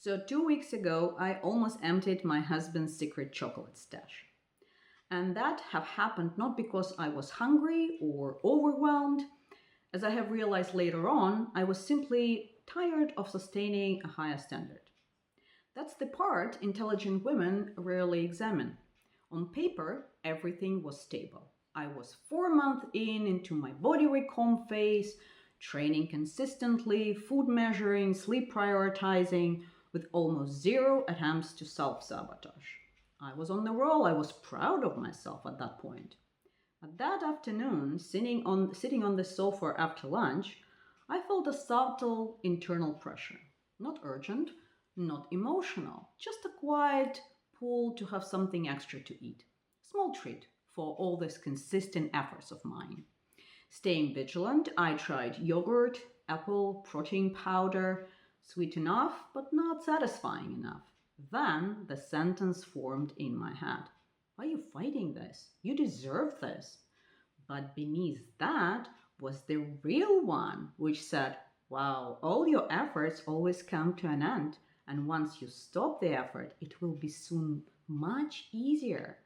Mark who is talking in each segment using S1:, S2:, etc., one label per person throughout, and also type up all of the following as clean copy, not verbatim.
S1: So 2 weeks ago, I almost emptied my husband's secret chocolate stash. And that have happened not because I was hungry or overwhelmed. As I have realized later on, I was simply tired of sustaining a higher standard. That's the part intelligent women rarely examine. On paper, everything was stable. I was 4 months into my body recom phase, training consistently, food measuring, sleep prioritizing, with almost zero attempts to self sabotage. I was on the roll. I was proud of myself at that point. But that afternoon, sitting on the sofa after lunch, I felt a subtle internal pressure. Not urgent, not emotional, just a quiet pull to have something extra to eat. Small treat for all these consistent efforts of mine. Staying vigilant, I tried yogurt, apple, protein powder, sweet enough but not satisfying enough. Then the sentence formed in my head. Why are you fighting this? You deserve this. But beneath that was the real one, which said, wow, all your efforts always come to an end. And once you stop the effort, it will be soon much easier.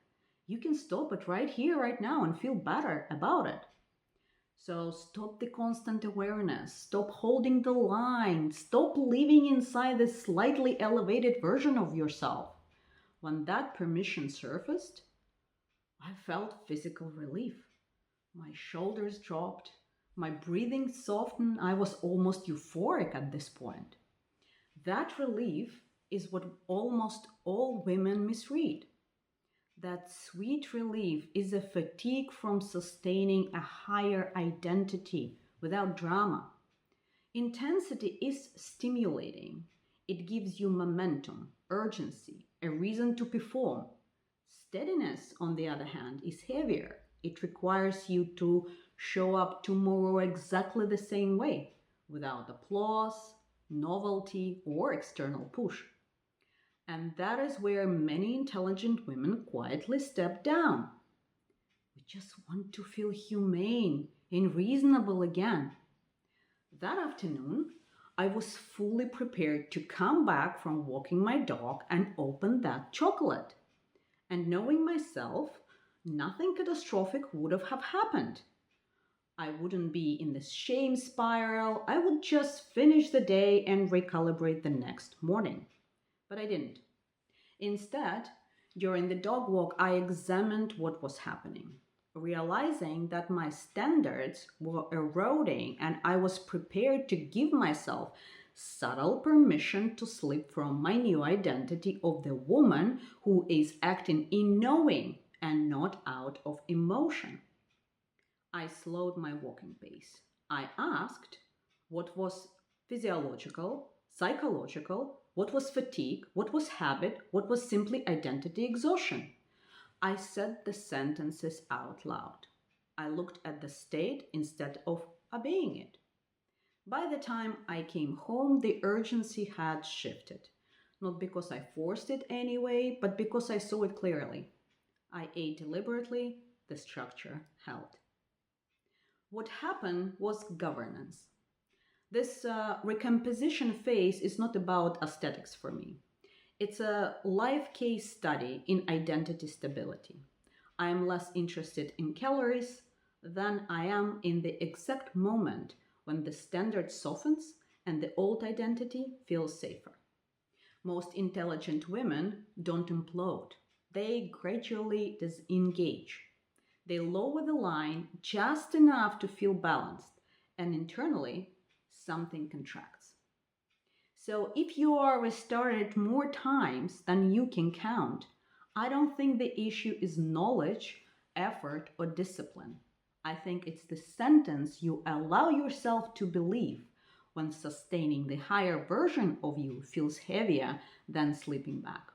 S1: You can stop it right here, right now, and feel better about it. So stop the constant awareness, stop holding the line, stop living inside this slightly elevated version of yourself. When that permission surfaced, I felt physical relief. My shoulders dropped, my breathing softened. I was almost euphoric at this point. That relief is what almost all women misread. That sweet relief is a fatigue from sustaining a higher identity without drama. Intensity is stimulating. It gives you momentum, urgency, a reason to perform. Steadiness, on the other hand, is heavier. It requires you to show up tomorrow exactly the same way, without applause, novelty, or external push. And that is where many intelligent women quietly step down. We just want to feel humane and reasonable again. That afternoon, I was fully prepared to come back from walking my dog and open that chocolate. And knowing myself, nothing catastrophic would have happened. I wouldn't be in this shame spiral. I would just finish the day and recalibrate the next morning. But I didn't. Instead, during the dog walk, I examined what was happening, realizing that my standards were eroding and I was prepared to give myself subtle permission to slip from my new identity of the woman who is acting in knowing and not out of emotion. I slowed my walking pace. I asked what was physiological, psychological, what was fatigue, what was habit, what was simply identity exhaustion. I said the sentences out loud. I looked at the state instead of obeying it. By the time I came home, the urgency had shifted. Not because I forced it anyway, but because I saw it clearly. I ate deliberately, the structure held. What happened was governance. This recomposition phase is not about aesthetics for me. It's a life case study in identity stability. I am less interested in calories than I am in the exact moment when the standard softens and the old identity feels safer. Most intelligent women don't implode. They gradually disengage. They lower the line just enough to feel balanced, and internally, something contracts. So if you are restarted more times than you can count, I don't think the issue is knowledge, effort, or discipline. I think it's the sentence you allow yourself to believe when sustaining the higher version of you feels heavier than slipping back.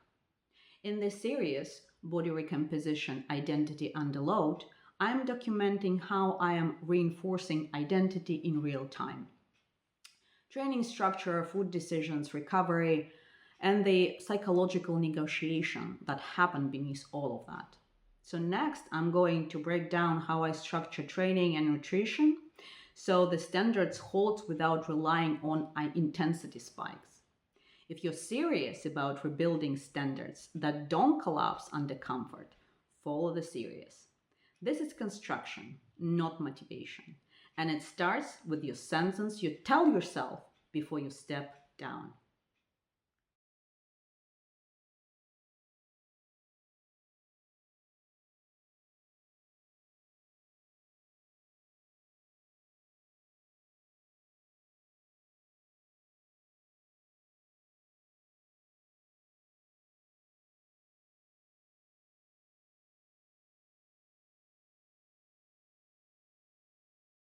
S1: In this series, Body Recomposition Identity Under Load, I'm documenting how I am reinforcing identity in real time. Training structure, food decisions, recovery, and the psychological negotiation that happen beneath all of that. So next, I'm going to break down how I structure training and nutrition so the standards hold without relying on intensity spikes. If you're serious about rebuilding standards that don't collapse under comfort, follow the series. This is construction, not motivation. And it starts with your sentence you tell yourself before you step down.